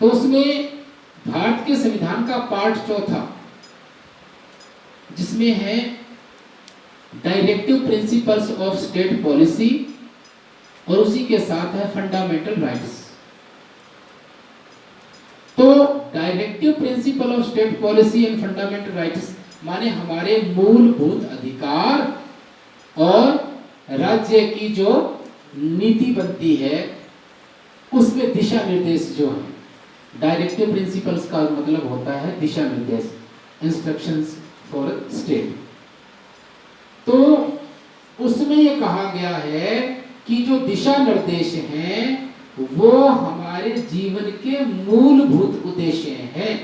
तो उसमें भारत के संविधान का पार्ट चौथा, जिसमें है directive principles of state policy, और उसी के साथ है फंडामेंटल राइट्स। तो directive principle of state policy and fundamental rights माने हमारे मूलभूत अधिकार और राज्य की जो नीति बनती है उसमें दिशा निर्देश जो है। डायरेक्टिव प्रिंसिपल्स का मतलब होता है दिशा निर्देश, इंस्ट्रक्शंस फॉर स्टेट। तो उसमें ये कहा गया है कि जो दिशा निर्देश हैं वो हमारे जीवन के मूलभूत उद्देश्य हैं।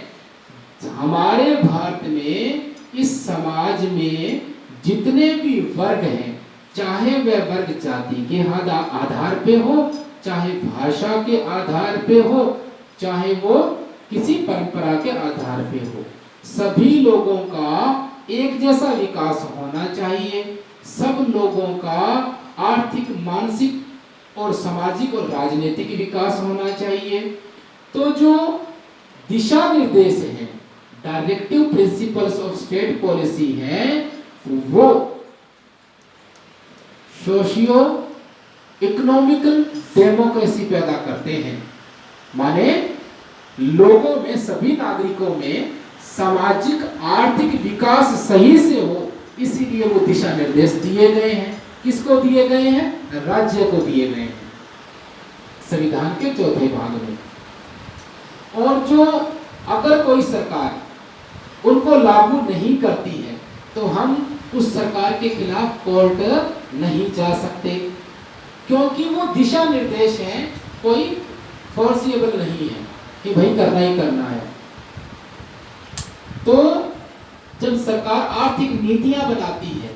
हमारे भारत में, इस समाज में जितने भी वर्ग हैं, चाहे वह वर्ग जाति के आधार पे हो, चाहे भाषा के आधार पे हो, चाहे वो किसी परंपरा के आधार पे हो, सभी लोगों का एक जैसा विकास होना चाहिए। सब लोगों का आर्थिक, मानसिक और सामाजिक और राजनीतिक विकास होना चाहिए। तो जो दिशा निर्देश हैं, directive principles of state policy हैं, वो सोशियो इकोनॉमिकल डेमोक्रेसी पैदा करते हैं। माने लोगों में, सभी नागरिकों में सामाजिक आर्थिक विकास सही से हो, इसीलिए वो दिशा निर्देश दिए गए हैं। किसको दिए गए हैं? राज्य को दिए गए हैं संविधान के चौथे भाग में। और जो अगर कोई सरकार उनको लागू नहीं करती है तो हम उस सरकार के खिलाफ कोर्ट नहीं जा सकते, क्योंकि वो दिशा निर्देश हैं, कोई फोर्सिएबल नहीं है कि भाई करना ही करना है। तो जब सरकार आर्थिक नीतियां बनाती है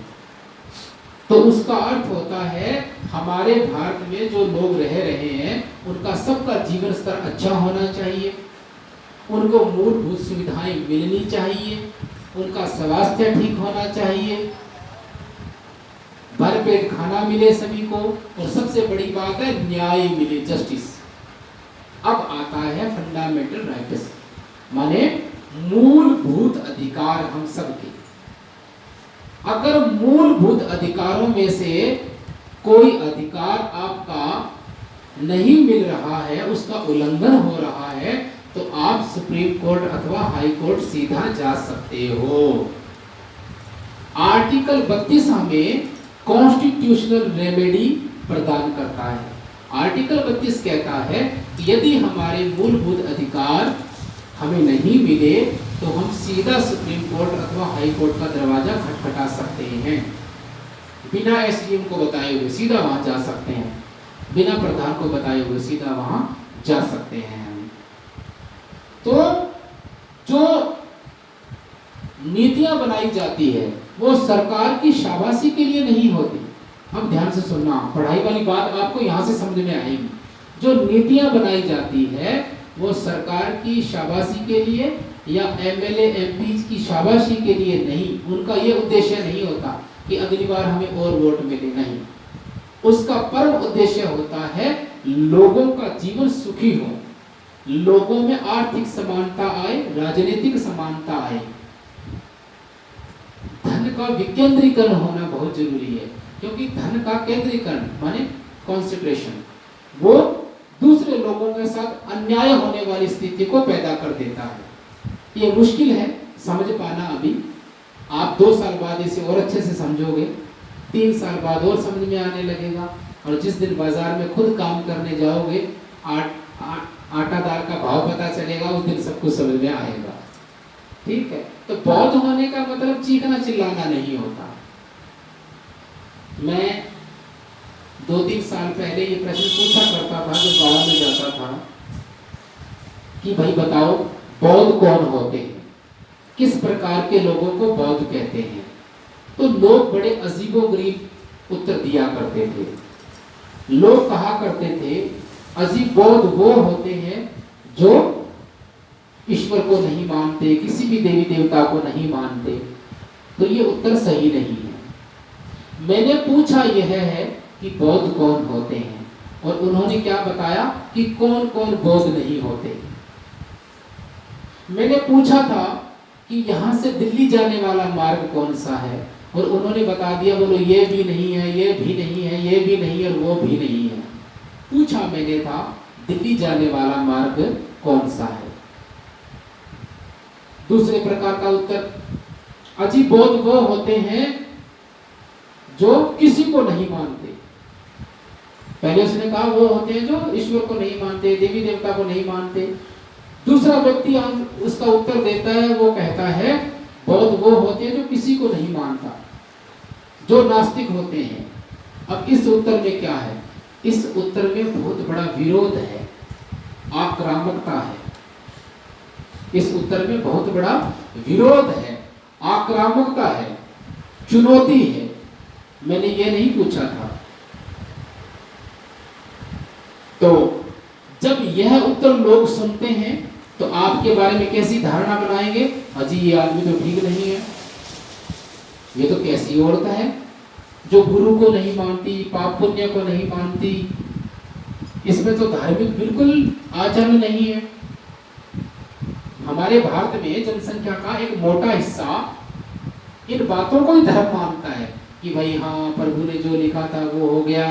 तो उसका अर्थ होता है हमारे भारत में जो लोग रह रहे हैं उनका सबका जीवन स्तर अच्छा होना चाहिए, उनको मूलभूत सुविधाएं मिलनी चाहिए, उनका स्वास्थ्य ठीक होना चाहिए, भरपेट खाना मिले सभी को, और सबसे बड़ी बात है न्याय मिले, जस्टिस। अब आता है फंडामेंटल राइट्स, माने मूलभूत अधिकार हम सबके। अगर मूलभूत अधिकारों में से कोई अधिकार आपका नहीं मिल रहा है, उसका उल्लंघन हो रहा है, तो आप सुप्रीम कोर्ट अथवा हाई कोर्ट सीधा जा सकते हो। आर्टिकल 32 हमें कॉन्स्टिट्यूशनल रेमेडी प्रदान करता है। आर्टिकल 32 कहता है कि यदि हमारे मूलभूत अधिकार हमें नहीं मिले तो हम सीधा सुप्रीम कोर्ट अथवा हाई कोर्ट का दरवाजा खटखटा सकते हैं। बिना एसडीएम को बताए हुए सीधा वहां जा सकते हैं, बिना प्रधान को बताए हुए सीधा वहां जा सकते हैं। तो जो नीतियां बनाई जाती है वो सरकार की शाबाशी के लिए नहीं होती। अब ध्यान से सुनना, पढ़ाई वाली बात आपको यहां से समझ में आएगी। जो नीतियां बनाई जाती है वो सरकार की शाबाशी के लिए या एमएलए एमपी की शाबाशी के लिए नहीं, उनका ये उद्देश्य नहीं होता कि अगली बार हमें और वोट मिले, नहीं। उसका परम उद्देश्य होता है लोगों का जीवन सुखी हो, लोगों में आर्थिक समानता आए, राजनीतिक समानता आए। धन का विकेंद्रीकरण होना बहुत जरूरी है, क्योंकि धन का केंद्रीकरण माने कॉन्सेंट्रेशन, वो दूसरे लोगों के साथ अन्याय होने वाली स्थिति को पैदा कर देता है। ये मुश्किल है समझ पाना अभी, आप 2 साल बाद इसे और अच्छे से समझोगे, 3 साल बाद और समझ में आने लगेगा, और जिस दिन बाजार में खुद काम करने जाओगे, आटा दाल का भाव पता चलेगा, उस दिन सब कुछ समझ में आएगा। ठीक है, तो बौद्ध होने का मतलब चीखना चिल्लाना नहीं होता। मैं 2-3 साल पहले ये प्रश्न पूछा करता था जब गांव में जाता था कि भाई बताओ बौद्ध कौन होते हैं, किस प्रकार के लोगों को बौद्ध कहते हैं। तो लोग बड़े अजीबोगरीब उत्तर दिया करते थे। लोग कहा करते थे अजीब बौद्ध वो होते हैं जो ईश्वर को नहीं मानते, किसी भी देवी देवता को नहीं मानते। तो ये उत्तर सही नहीं है। मैंने पूछा यह है कि बौद्ध कौन होते हैं, और उन्होंने क्या बताया कि कौन कौन बौद्ध नहीं होते। मैंने पूछा था कि यहाँ से दिल्ली जाने वाला मार्ग कौन सा है, और उन्होंने बता दिया, बोलो ये भी नहीं है, ये भी नहीं है, ये भी नहीं है, और वो भी नहीं है। पूछा मैंने था दिल्ली जाने वाला मार्ग कौन सा है। दूसरे प्रकार का उत्तर, अजी बौद्ध वो होते हैं जो किसी को नहीं मानते। पहले उसने कहा वो होते हैं जो ईश्वर को नहीं मानते, देवी देवता को नहीं मानते। दूसरा व्यक्ति उसका उत्तर देता है, वो कहता है बौद्ध वो होते हैं जो किसी को नहीं मानता, जो नास्तिक होते हैं। अब इस उत्तर में क्या है? इस उत्तर में बहुत बड़ा विरोध है, आक्रामकता है। इस उत्तर में बहुत बड़ा विरोध है, आक्रामकता है, चुनौती है। मैंने ये नहीं पूछा था। तो जब यह उत्तर लोग सुनते हैं तो आपके बारे में कैसी धारणा बनाएंगे? अजी ये आदमी तो ठीक नहीं है, ये तो कैसी औरत है जो गुरु को नहीं मानती, पाप पुण्य को नहीं मानती, इसमें तो धार्मिक बिल्कुल आचरण नहीं है। हमारे भारत में जनसंख्या का एक मोटा हिस्सा इन बातों को ही धर्म मानता है कि भाई हाँ, प्रभु ने जो लिखा था वो हो गया,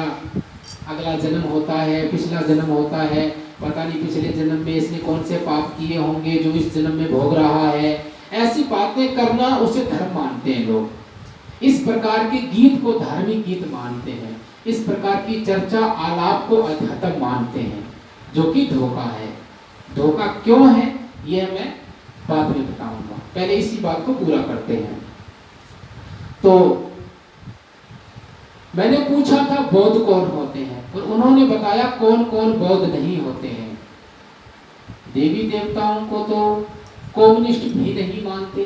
अगला जन्म होता है, पिछला जन्म होता है, पता नहीं पिछले जन्म में इसने कौन से पाप किए होंगे जो इस जन्म में भोग रहा है। ऐसी बातें करना उसे धर्म मानते हैं लोग। इस प्रकार के गीत को धार्मिक गीत मानते हैं, इस प्रकार की चर्चा आलाप को अध्यात्म मानते हैं, जो कि धोखा है। धोखा क्यों है यह मैं बाद में बताऊंगा, पहले इसी बात को पूरा करते हैं। तो मैंने पूछा था बौद्ध कौन होते हैं, और उन्होंने बताया कौन कौन बौद्ध नहीं होते हैं। देवी देवताओं को तो कम्युनिस्ट भी नहीं मानते,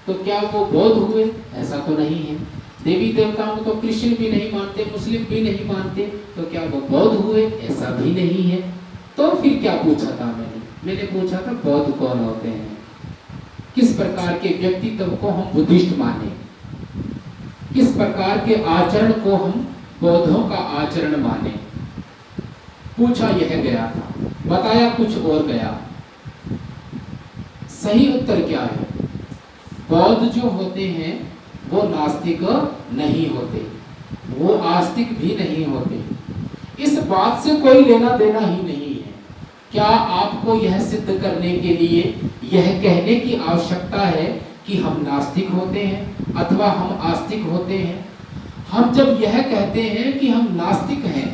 तो क्या वो बौद्ध हुए? ऐसा तो नहीं है। देवी देवताओं को तो क्रिश्चियन भी नहीं मानते, मुस्लिम भी नहीं मानते, तो क्या वो बौद्ध हुए? ऐसा भी नहीं है। तो फिर क्या पूछा था मैंने पूछा था बौद्ध कौन होते हैं, किस प्रकार के व्यक्तित्व को हम बुद्धिस्ट माने, किस प्रकार के आचरण को हम बौद्धों का आचरण माने। पूछा यह गया था, बताया कुछ और गया। सही उत्तर क्या है? बौद्ध जो होते हैं वो नास्तिक नहीं होते, वो आस्तिक भी नहीं होते। इस बात से कोई लेना देना ही नहीं है। क्या आपको यह सिद्ध करने के लिए यह कहने की आवश्यकता है कि हम नास्तिक होते हैं अथवा हम आस्तिक होते हैं? हम जब यह कहते हैं कि हम नास्तिक हैं,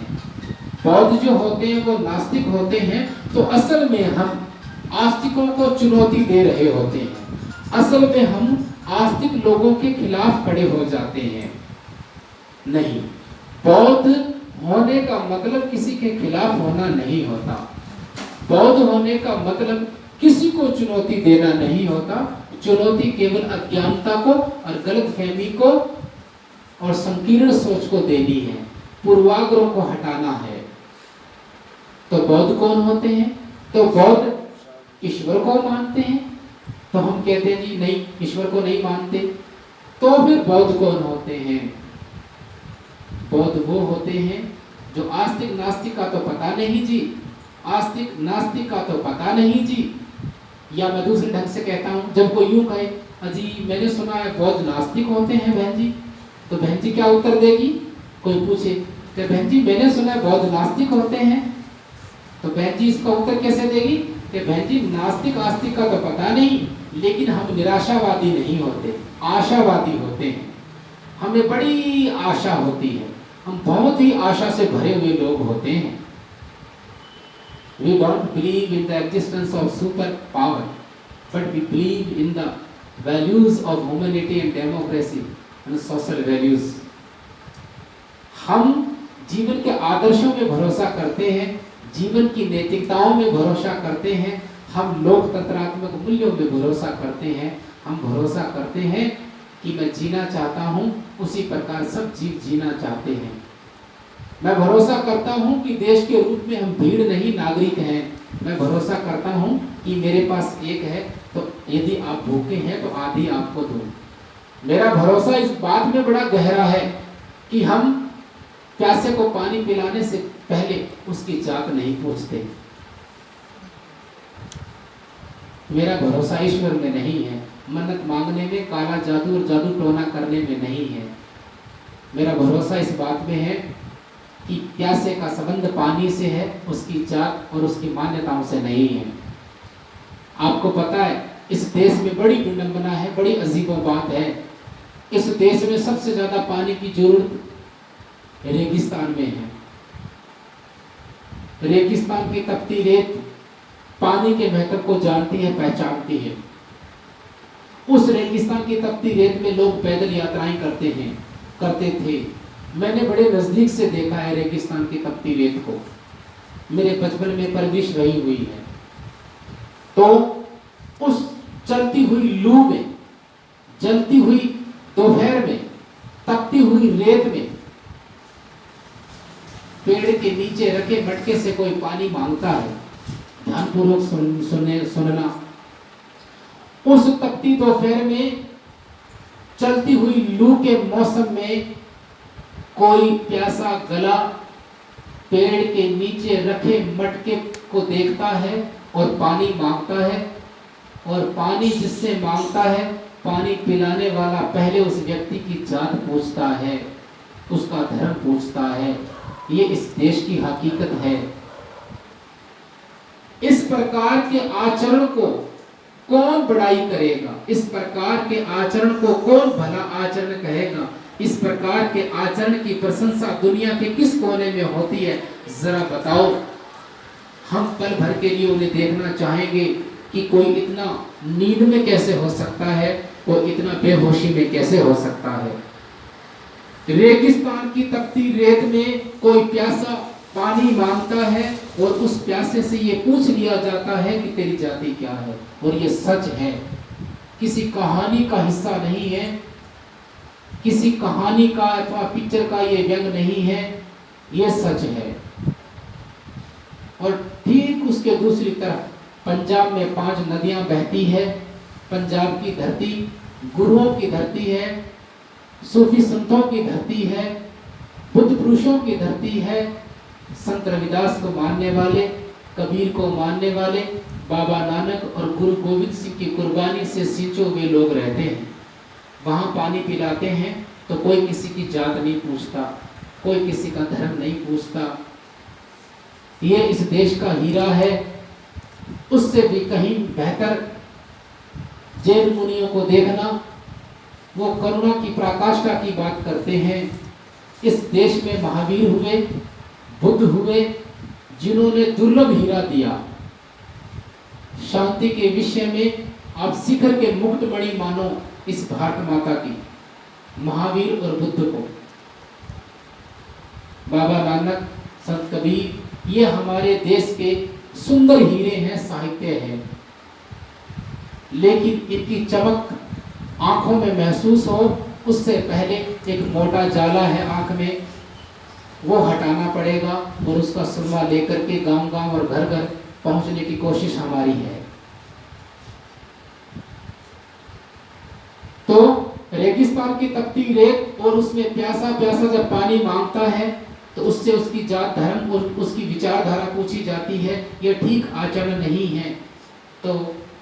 बौद्ध जो होते हैं वो नास्तिक होते हैं, तो असल में हम आस्तिकों को चुनौती दे रहे होते हैं। असल में हम आस्तिक लोगों के खिलाफ खड़े हो जाते हैं। नहीं, बौद्ध होने का मतलब किसी के खिलाफ होना नहीं होता। बौद्ध होने का मतलब किसी को चुनौती देना नहीं होता। चुनौती केवल अज्ञानता को और गलतफहमी को और संकीर्ण सोच को देनी है, पूर्वाग्रह को हटाना है। तो बौद्ध कौन होते हैं? तो बौद्ध ईश्वर को मानते हैं। तो हम कहते हैं जी नहीं, ईश्वर को नहीं मानते। तो फिर बौद्ध कौन होते हैं? बौद्ध वो होते हैं जो आस्तिक नास्तिक का तो पता नहीं जी, आस्तिक नास्तिक का तो पता नहीं जी। या मैं दूसरे ढंग से कहता हूँ, जब कोई यूं कहे अजी मैंने सुना है बौद्ध नास्तिक होते हैं बहन जी, तो बहन जी क्या उत्तर देगी? कोई पूछे कि बहन जी मैंने सुना है बौद्ध नास्तिक होते हैं, तो बहन जी इसका उत्तर कैसे देगी कि बहन जी नास्तिक आस्तिक का तो पता नहीं, लेकिन हम निराशावादी नहीं होते, आशावादी होते हैं। हमें बड़ी आशा होती है, हम बहुत ही आशा से भरे हुए लोग होते हैं। We don't believe in the existence of super power, but we believe in the values of humanity and democracy and social values. हम जीवन के आदर्शों में भरोसा करते हैं, जीवन की नैतिकताओं में भरोसा करते हैं, हम लोकतंत्रात्मक मूल्यों में भरोसा करते हैं। हम भरोसा करते हैं कि मैं जीना चाहता हूँ उसी प्रकार सब जीव जीना चाहते हैं। मैं भरोसा करता हूं कि देश के रूप में हम भीड़ नहीं नागरिक हैं। मैं भरोसा करता हूं कि मेरे पास एक है, तो यदि आप भूखे हैं तो आधी आपको दूं। मेरा भरोसा इस बात में बड़ा गहरा है कि हम प्यासे को पानी पिलाने से पहले उसकी जात नहीं पूछते। मेरा भरोसा ईश्वर में नहीं है, मन्नत मांगने में, काला जादू और जादू टोना करने में नहीं है। मेरा भरोसा इस बात में है कि प्यासे का संबंध पानी से है, उसकी जात और उसकी मान्यताओं से नहीं है। आपको पता है इस देश में बड़ी विडंबना है, बड़ी अजीबो बात है। इस देश में सबसे ज्यादा पानी की जरूरत रेगिस्तान में है। रेगिस्तान की तपती रेत पानी के महत्व को जानती है, पहचानती है। उस रेगिस्तान की तपती रेत में लोग पैदल यात्राएं करते थे। मैंने बड़े नजदीक से देखा है रेगिस्तान की तपती रेत को, मेरे बचपन में परवरिश रही हुई है। तो उस चलती हुई लू में, जलती हुई दोपहर में, तपती हुई रेत में पेड़ के नीचे रखे मटके से कोई पानी मांगता है, ध्यानपूर्वक सुनना। उस तपती दोपहर में, चलती हुई लू के मौसम में कोई प्यासा गला पेड़ के नीचे रखे मटके को देखता है और पानी मांगता है। और पानी जिससे मांगता है, पानी पिलाने वाला पहले उस व्यक्ति की जात पूछता है, उसका धर्म पूछता है। ये इस देश की हकीकत है। इस प्रकार के आचरण को कौन बड़ाई करेगा? इस प्रकार के आचरण को कौन भला आचरण कहेगा? इस प्रकार के आचरण की प्रशंसा दुनिया के किस कोने में होती है? जरा बताओ। हम पल भर के लिए उन्हें देखना चाहेंगे कि कोई इतना नींद में कैसे हो सकता है, कोई इतना बेहोशी में कैसे हो सकता है। रेगिस्तान की तपती रेत में कोई प्यासा पानी मांगता है और उस प्यासे से ये पूछ लिया जाता है कि तेरी जाति क्या है। और ये सच है, किसी कहानी का हिस्सा नहीं है, किसी कहानी का अथवा पिक्चर का ये व्यंग नहीं है, ये सच है। और ठीक उसके दूसरी तरफ पंजाब में 5 नदियां बहती है। पंजाब की धरती गुरुओं की धरती है, सूफी संतों की धरती है, बुद्ध पुरुषों की धरती है। संत रविदास को मानने वाले, कबीर को मानने वाले, बाबा नानक और गुरु गोविंद सिंह की कुर्बानी से सींचे हुए लोग रहते हैं। वहाँ पानी पिलाते हैं तो कोई किसी की जात नहीं पूछता, कोई किसी का धर्म नहीं पूछता। ये इस देश का हीरा है। उससे भी कहीं बेहतर जैन मुनियों को देखना, वो करुणा की पराकाष्ठा की बात करते हैं। इस देश में महावीर हुए, बुद्ध हुए, जिन्होंने दुर्लभ हीरा दिया। शांति के विषय में आप शिखर के मुक्तमणि मानो इस भारत माता की, महावीर और बुद्ध को। बाबा नानक, संत कबीर, ये हमारे देश के सुंदर हीरे हैं, साहित्य है। लेकिन इनकी चमक आंखों में महसूस हो उससे पहले एक मोटा जाला है आंख में, वो हटाना पड़ेगा और उसका सुरमा लेकर के गांव-गांव और घर-घर पहुंचने की कोशिश हमारी है। तो रेगिस्तान की तपती रेत और उसमें प्यासा जब पानी मांगता है तो उससे उसकी जात, धर्म और उसकी विचारधारा पूछी जाती है। यह ठीक आचरण नहीं है। तो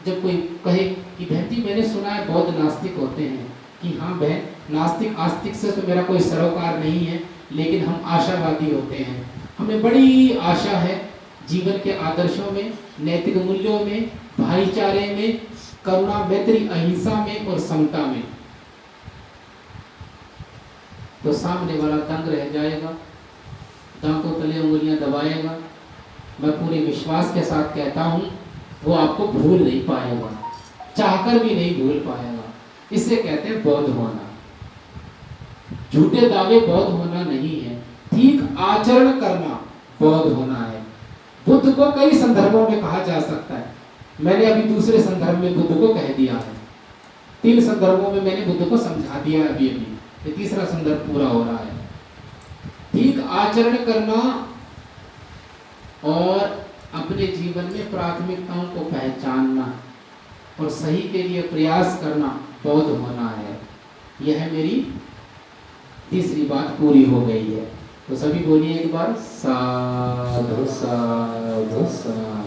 जब कोई कहे कि बहन जी मैंने सुना है बौद्ध नास्तिक होते हैं, कि हाँ बहन, नास्तिक आस्तिक से तो मेरा कोई सरोकार नहीं है, लेकिन हम आशावादी होते हैं। हमें बड़ी आशा है जीवन के आदर्शों में, नैतिक मूल्यों में, भाईचारे में, करुणा, मैत्री, अहिंसा में और समता में। तो सामने वाला दंग रह जाएगा, दांतों तले उंगलियां दबाएगा। मैं पूरे विश्वास के साथ कहता हूँ वो आपको भूल नहीं पाएगा, चाहकर भी नहीं भूल पाएगा। इसे कहते हैं बौद्ध होना। झूठे दावे बौद्ध होना नहीं है, ठीक आचरण करना बौद्ध होना है। बुद्ध को कई संदर्भों में कहा जा सकता है। मैंने अभी दूसरे संदर्भ में बुद्ध को कह दिया है, 3 संदर्भों में मैंने बुद्ध को समझा दिया है। अभी ये तीसरा संदर्भ पूरा हो रहा है। ठीक आचरण करना और अपने जीवन में प्राथमिकताओं को पहचानना और सही के लिए प्रयास करना बौद्ध होना है। यह मेरी तीसरी बात पूरी हो गई है। तो सभी बोलिए एक बार, साधु साधु साधु।